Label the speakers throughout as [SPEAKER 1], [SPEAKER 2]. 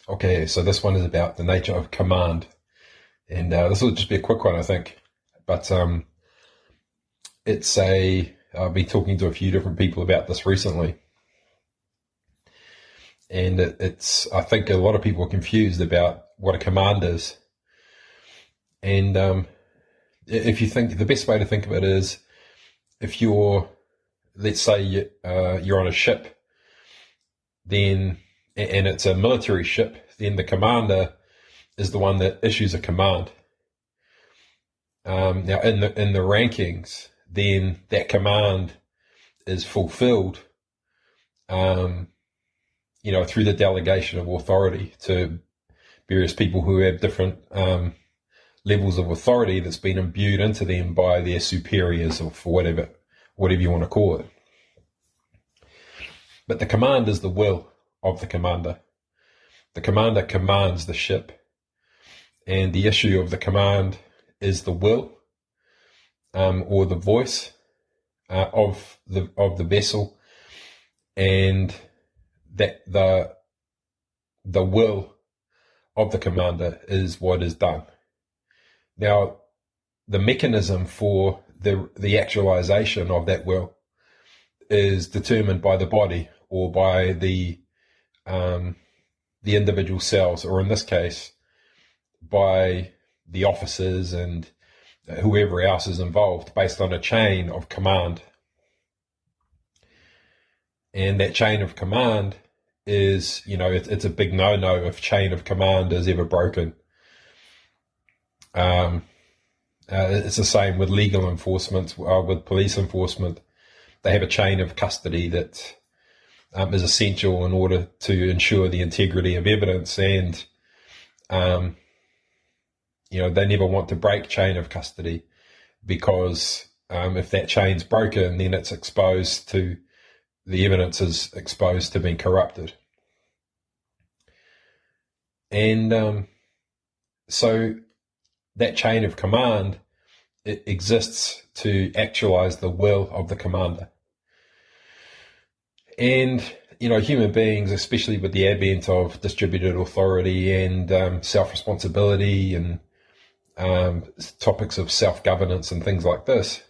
[SPEAKER 1] Okay, so this one is about the nature of command, and this will just be a quick one, I think. But I've been talking to a few different people about this recently, and I think a lot of people are confused about what a command is. And if you think, the best way to think of it is, if let's say you're on a ship, then, and it's a military ship, then the commander is the one that issues a command. Now, in the rankings, then that command is fulfilled, um, through the delegation of authority to various people who have different levels of authority that's been imbued into them by their superiors, or for whatever you want to call it. But the command is the will of the commander. The commander commands the ship, and the issue of the command is the will, or the voice of the vessel, and that the will of the commander is what is done. Now, the mechanism for the actualization of that will is determined by the body, or by the individual cells, or in this case, by the officers and whoever else is involved, based on a chain of command. And that chain of command is, it's a big no-no if chain of command is ever broken. It's the same with legal enforcement, with police enforcement. They have a chain of custody that is essential in order to ensure the integrity of evidence, and they never want to break chain of custody, because if that chain's broken, then the evidence is exposed to being corrupted. And so that chain of command, it exists to actualize the will of the commander. And, human beings, especially with the advent of distributed authority and self-responsibility and topics of self-governance and things like this,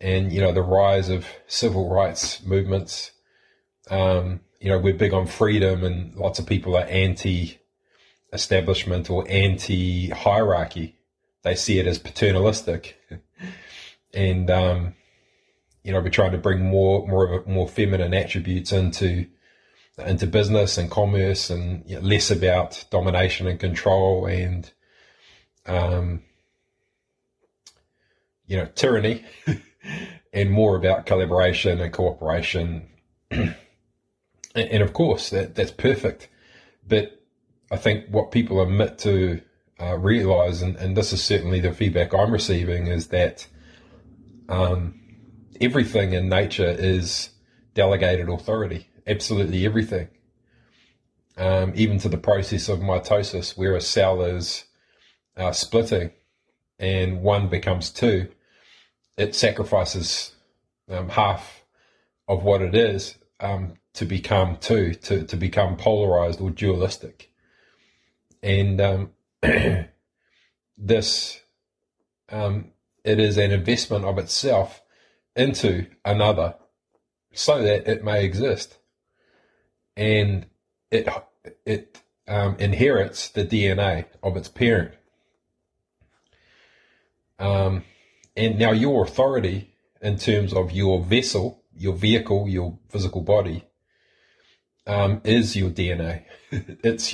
[SPEAKER 1] and, the rise of civil rights movements, we're big on freedom, and lots of people are anti-establishment or anti-hierarchy. They see it as paternalistic. And, we're trying to bring more feminine attributes into business and commerce, and less about domination and control and, tyranny, and more about collaboration and cooperation. And of course, that's perfect. But I think what people omit to realize, and this is certainly the feedback I'm receiving, is that everything in nature is delegated authority. Absolutely everything. Even to the process of mitosis, where a cell is splitting and one becomes two, it sacrifices half of what it is to become two, to become polarized or dualistic. And this, it is an investment of itself into another so that it may exist. And it inherits the DNA of its parent. And now your authority, in terms of your vessel, your vehicle, your physical body, is your DNA. It's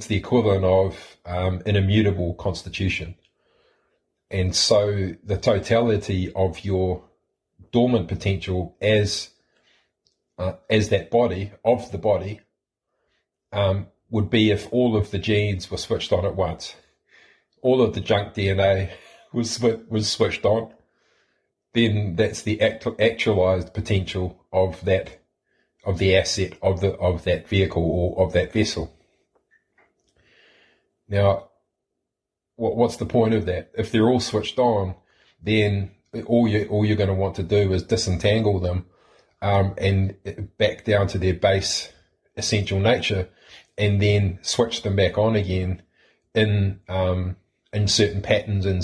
[SPEAKER 1] the equivalent of an immutable constitution. And so the totality of your dormant potential as that body, of the body, would be if all of the genes were switched on at once. All of the junk DNA was switched on. Then that's the actualized potential of the asset of that vehicle, or of that vessel. Now, what's the point of that? If they're all switched on, then all you're going to want to do is disentangle them and back down to their base essential nature, and then switch them back on again in certain patterns, in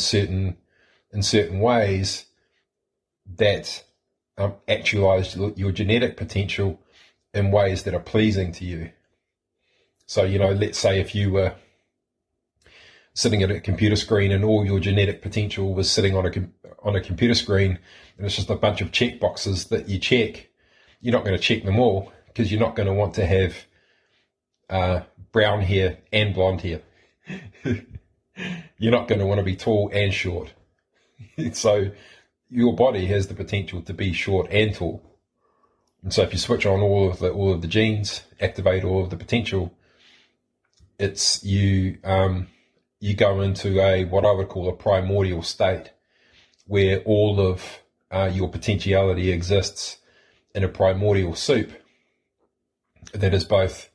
[SPEAKER 1] certain ways that actualize your genetic potential in ways that are pleasing to you. So, let's say if you were sitting at a computer screen and all your genetic potential was sitting on a computer screen, and it's just a bunch of check boxes that you check, you're not going to check them all, because you're not going to want to have brown hair and blonde hair. You're not going to want to be tall and short. So your body has the potential to be short and tall. And so if you switch on all of the genes, activate all of the potential, it's you go into what I would call a primordial state, where all of your potentiality exists in a primordial soup that is both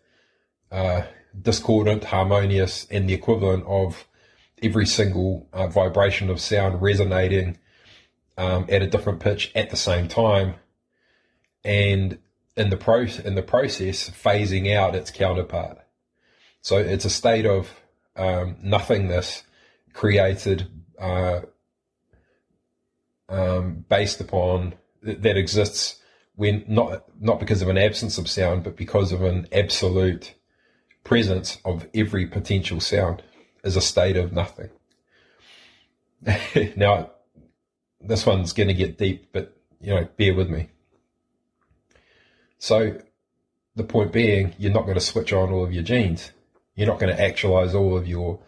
[SPEAKER 1] discordant, harmonious, and the equivalent of every single vibration of sound resonating at a different pitch at the same time, and in the process phasing out its counterpart. So it's a state of nothingness created based upon that exists when not because of an absence of sound, but because of an absolute presence of every potential sound, is a state of nothing. Now, this one's going to get deep, but bear with me. So the point being, you're not going to switch on all of your genes. You're not going to actualize all of your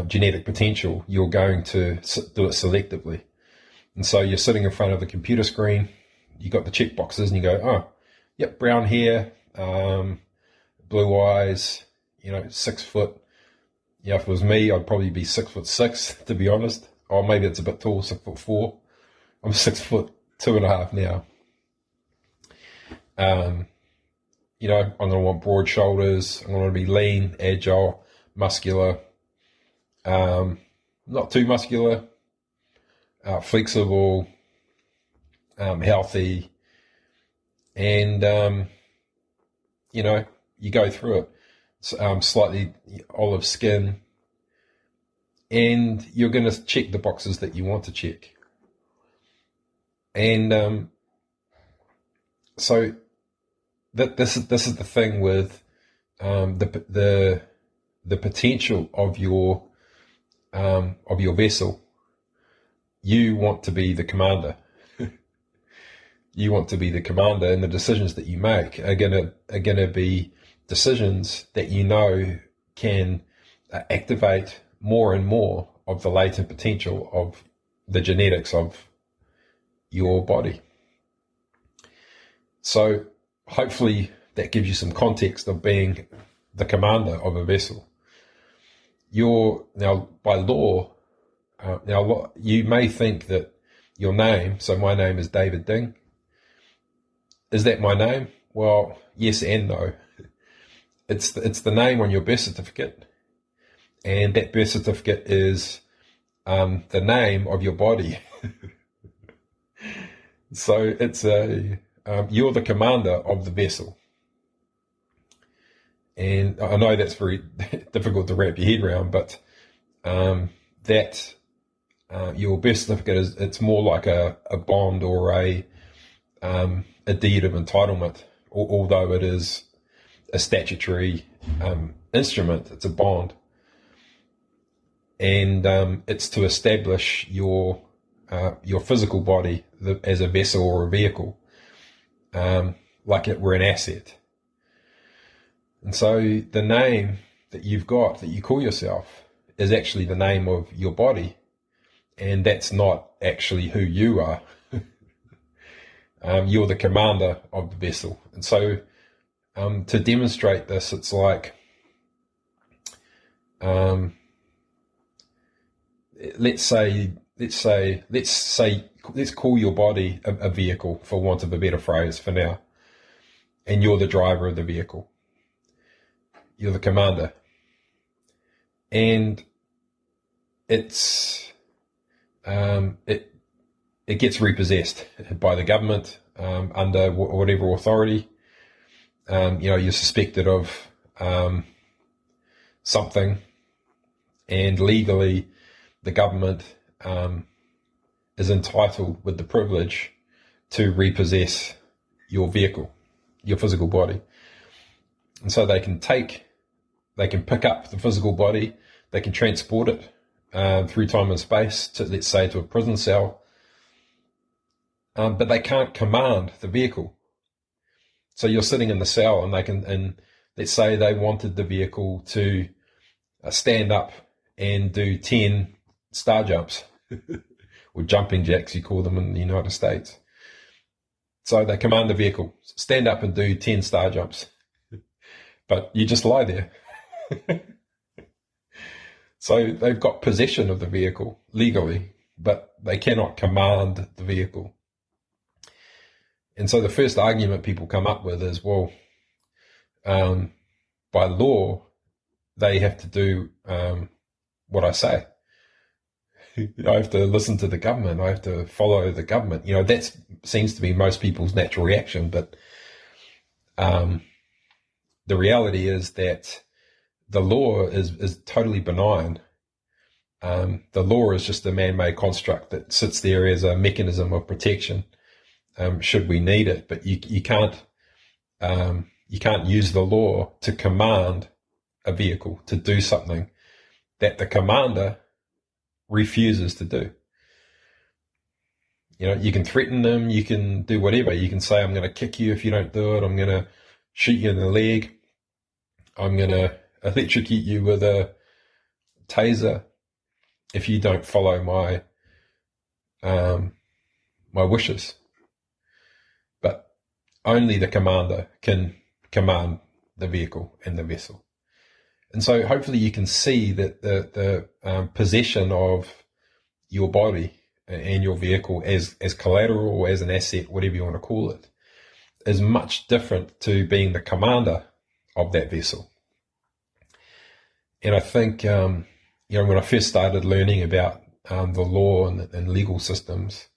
[SPEAKER 1] genetic potential. You're going to do it selectively. And so you're sitting in front of the computer screen, you got the check boxes, and you go, oh, yep, brown hair, blue eyes, 6 foot. If it was me, I'd probably be 6'6", to be honest. Or maybe it's a bit tall, 6'4". I'm 6'2.5" now. I'm going to want broad shoulders. I'm going to be lean, agile, muscular, not too muscular, flexible, healthy, and, you go through it. Slightly olive skin, and you're going to check the boxes that you want to check. And so this is the thing with the potential of your vessel. You want to be the commander. You want to be the commander, and the decisions that you make are gonna be decisions that can activate more and more of the latent potential of the genetics of your body. So hopefully that gives you some context of being the commander of a vessel. Now by law, you may think that your name, so my name is David Ding. Is that my name? Well, yes and no. It's the name on your birth certificate, and that birth certificate is the name of your body. So it's you're the commander of the vessel. And I know that's very difficult to wrap your head around, but your birth certificate it's more like a bond or a deed of entitlement, although it is a statutory instrument. It's a bond, and it's to establish your physical body as a vessel or a vehicle, like it were an asset. And so the name that you've got, that you call yourself, is actually the name of your body, and that's not actually who you are. You're the commander of the vessel. And so to demonstrate this, it's like, let's call your body a vehicle, for want of a better phrase for now, and you're the driver of the vehicle. You're the commander, and it gets repossessed by the government under whatever authority. You're suspected of something, and legally the government is entitled with the privilege to repossess your vehicle, your physical body. And so they can pick up the physical body, they can transport it through time and space to, let's say, to a prison cell, but they can't command the vehicle. So you're sitting in the cell, and let's say they wanted the vehicle to stand up and do 10 star jumps, or jumping jacks, you call them in the United States. So they command the vehicle, stand up and do 10 star jumps. But you just lie there. So they've got possession of the vehicle legally, but they cannot command the vehicle. And so the first argument people come up with is, well, by law, they have to do what I say. I have to listen to the government. I have to follow the government. That seems to be most people's natural reaction. But the reality is that the law is totally benign. The law is just a man-made construct that sits there as a mechanism of protection, should we need it. But you can't use the law to command a vehicle to do something that the commander refuses to do. You can threaten them, you can do whatever. You can say, I'm going to kick you if you don't do it, I'm going to shoot you in the leg, I'm going to electrocute you with a taser if you don't follow my wishes. But only the commander can command the vehicle and the vessel. And so hopefully you can see that the possession of your body and your vehicle as collateral or as an asset, whatever you want to call it, is much different to being the commander of that vessel. And I think, when I first started learning about the law and legal systems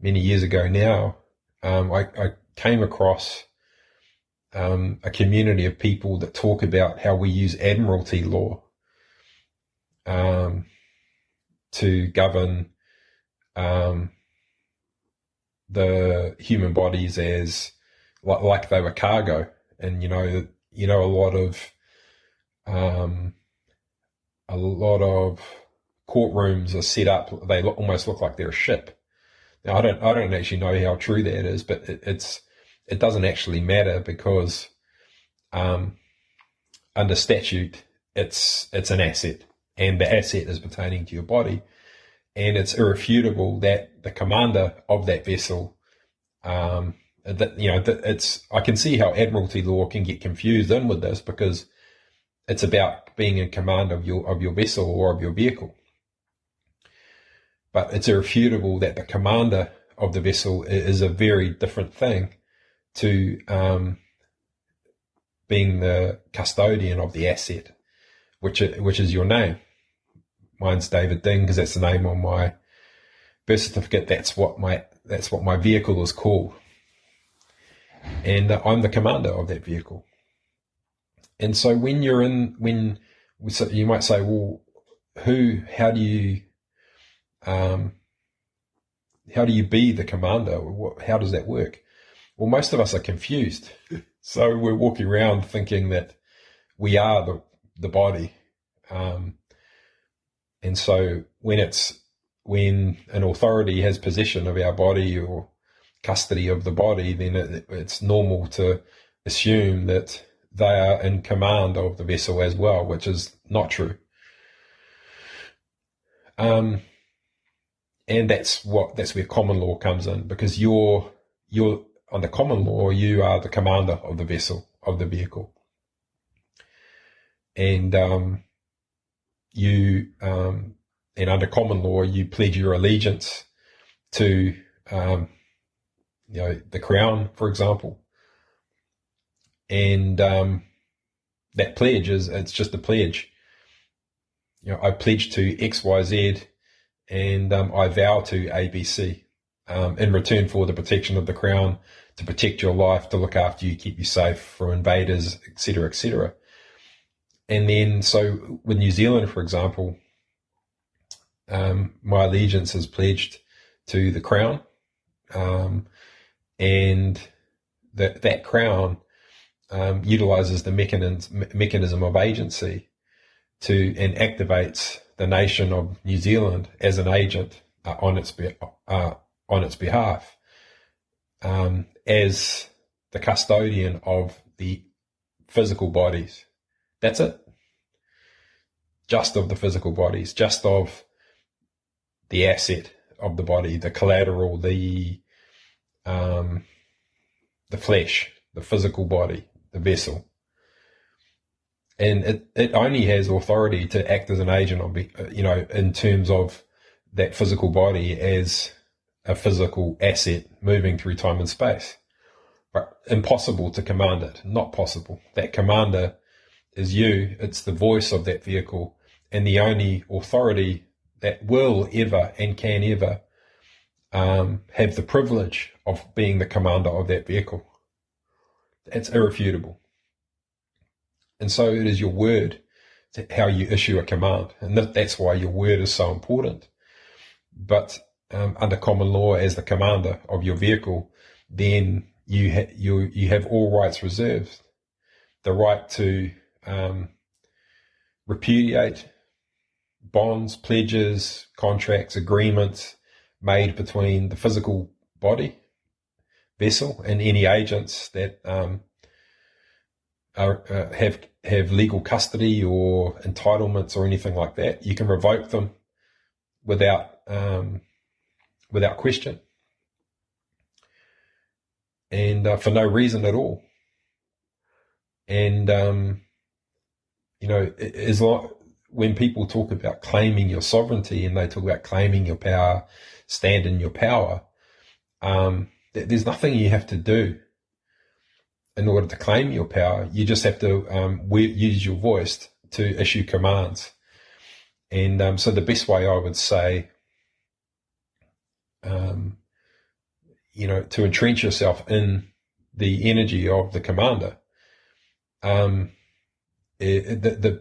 [SPEAKER 1] many years ago now, I came across a community of people that talk about how we use admiralty law to govern the human bodies as like they were cargo. And a lot of courtrooms are set up, they almost look like they're a ship. Now I don't actually know how true that is, but it doesn't actually matter, because under statute it's an asset, and the asset is pertaining to your body, and it's irrefutable that the commander of that vessel, I can see how admiralty law can get confused in with this, because it's about being in command of your vessel or of your vehicle. But it's irrefutable that the commander of the vessel is a very different thing to being the custodian of the asset, which is your name. Mine's David Ding, because that's the name on my birth certificate. That's what my vehicle is called, and I'm the commander of that vehicle. And so so you might say, well, how do you be the commander? How does that work? Well, most of us are confused. So we're walking around thinking that we are the body. And so when an authority has possession of our body or custody of the body, then it's normal to assume that they are in command of the vessel as well, which is not true. And that's where common law comes in, because you're under common law, you are the commander of the vessel, of the vehicle. And and under common law, you pledge your allegiance to the crown, for example. And that pledge it's just a pledge. I pledge to XYZ, and I vow to ABC in return for the protection of the crown, to protect your life, to look after you, keep you safe from invaders, etc., etc. And then, so with New Zealand, for example, my allegiance is pledged to the Crown, and that Crown utilises the mechanism of agency and activates the nation of New Zealand as an agent on its behalf, as the custodian of the physical bodies. That's it. Just of the physical bodies, just of the asset of the body, the collateral, the flesh, the physical body, the vessel. And it only has authority to act as an agent on, in terms of that physical body as a physical asset moving through time and space. But impossible to command it, not possible. That commander is you. It's the voice of that vehicle, and the only authority that will ever and can ever have the privilege of being the commander of that vehicle. It's irrefutable. And so it is your word, how you issue a command. And that's why your word is so important. But under common law, as the commander of your vehicle, then you have all rights reserved. The right to repudiate bonds, pledges, contracts, agreements made between the physical body, vessel, and any agents that have legal custody or entitlements or anything like that. You can revoke them without question, and for no reason at all. And as long, when people talk about claiming your sovereignty and they talk about claiming your power, stand in your power, there's nothing you have to do in order to claim your power. You just have to use your voice to issue commands. And so the best way, I would say, to entrench yourself in the energy of the commander, the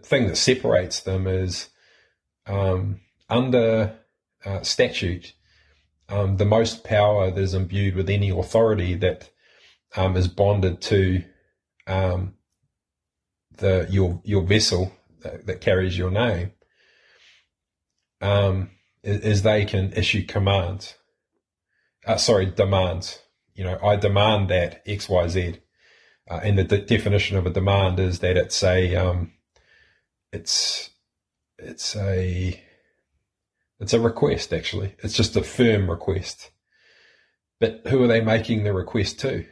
[SPEAKER 1] thing that separates them is under statute, the most power that is imbued with any authority that is bonded to your vessel that carries your name, is they can issue demands. I demand that X, Y, Z. And the definition of a demand is that it's a request. Actually, it's just a firm request. But who are they making the request to?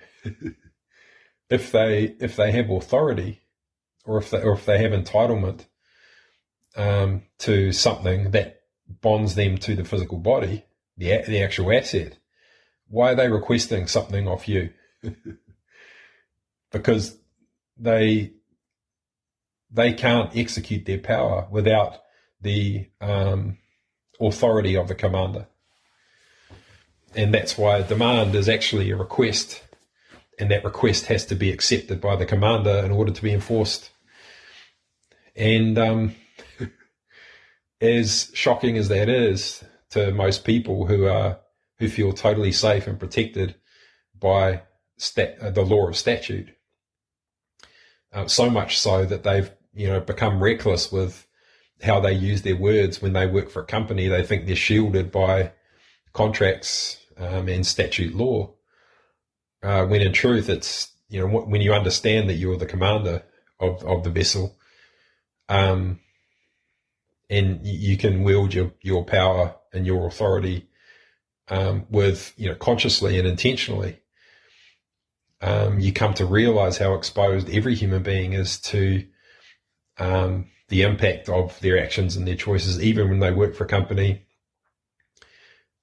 [SPEAKER 1] If they have authority, or if they have entitlement to something that bonds them to the physical body, the actual asset, why are they requesting something off you? Because they can't execute their power without the authority of the commander. And that's why a demand is actually a request, and that request has to be accepted by the commander in order to be enforced. And as shocking as that is to most people who feel totally safe and protected by the law of statute, so much so that they've become reckless with how they use their words when they work for a company. They think they're shielded by contracts and statute law, when in truth it's when you understand that you're the commander of the vessel, and you can wield your power and your authority with consciously and intentionally, you come to realize how exposed every human being is to the impact of their actions and their choices, even when they work for a company.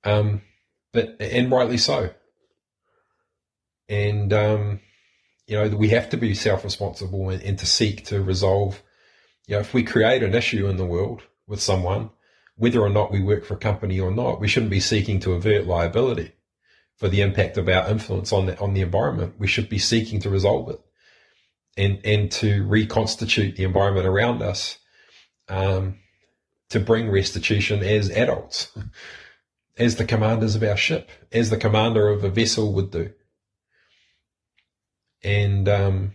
[SPEAKER 1] And rightly so. And we have to be self-responsible and to seek to resolve. If we create an issue in the world with someone, whether or not we work for a company or not, we shouldn't be seeking to avert liability for the impact of our influence on the environment. We should be seeking to resolve it. and to reconstitute the environment around us, to bring restitution as adults, as the commanders of our ship, as the commander of a vessel would do. And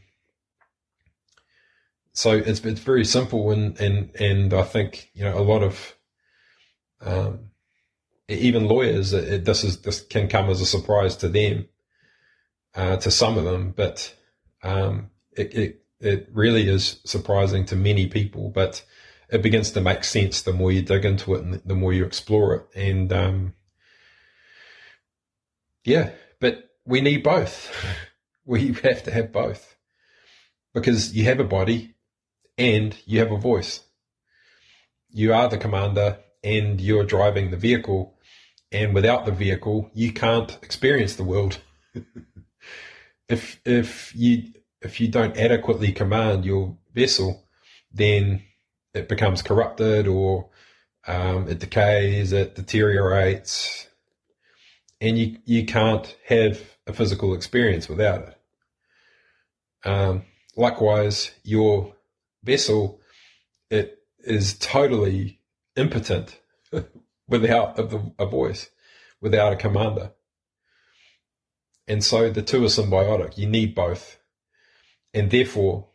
[SPEAKER 1] so it's very simple, and I think, you know, a lot of even lawyers, this can come as a surprise to them, to some of them, but it really is surprising to many people. But it begins to make sense the more you dig into it and the more you explore it. And yeah, but we need both. We have to have both, because you have a body and you have a voice. You are the commander and you're driving the vehicle, and without the vehicle, you can't experience the world. If you don't adequately command your vessel, then it becomes corrupted, or it decays, it deteriorates, and you can't have a physical experience without it. Likewise, your vessel, it is totally impotent without a voice, without a commander. And so the two are symbiotic. You need both. And therefore,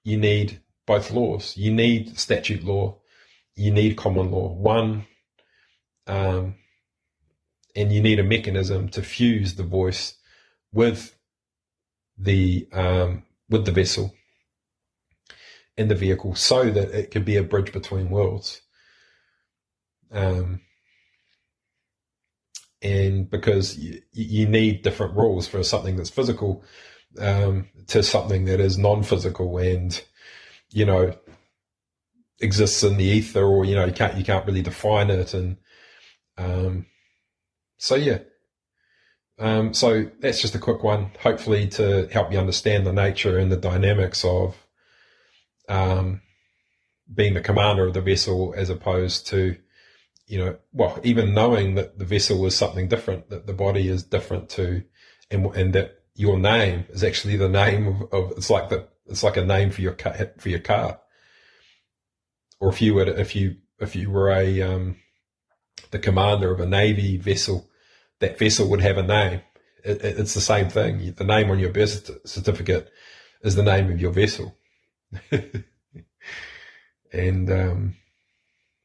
[SPEAKER 1] you need both laws. You need statute law. You need common law. And you need a mechanism to fuse the voice with the vessel and the vehicle, so that it could be a bridge between worlds. And because you need different rules for something that's physical, to something that is non-physical and, you know, exists in the ether, or, you know, you can't really define it. And so yeah. So that's just a quick one, hopefully to help you understand the nature and the dynamics of being the commander of the vessel, as opposed to, you know, well, even knowing that the vessel is something different, that the body is different to, and that your name is actually the name of it's like a name for your car. Or if you were the commander of a Navy vessel, that vessel would have a name. It's the same thing. The name on your birth certificate is the name of your vessel. And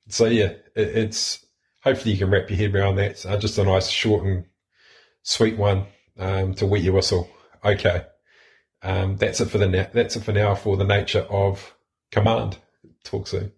[SPEAKER 1] so yeah, it's hopefully you can wrap your head around that. Just a nice, short and sweet one to wet your whistle. Okay, that's it for now for the nature of command. Talk soon.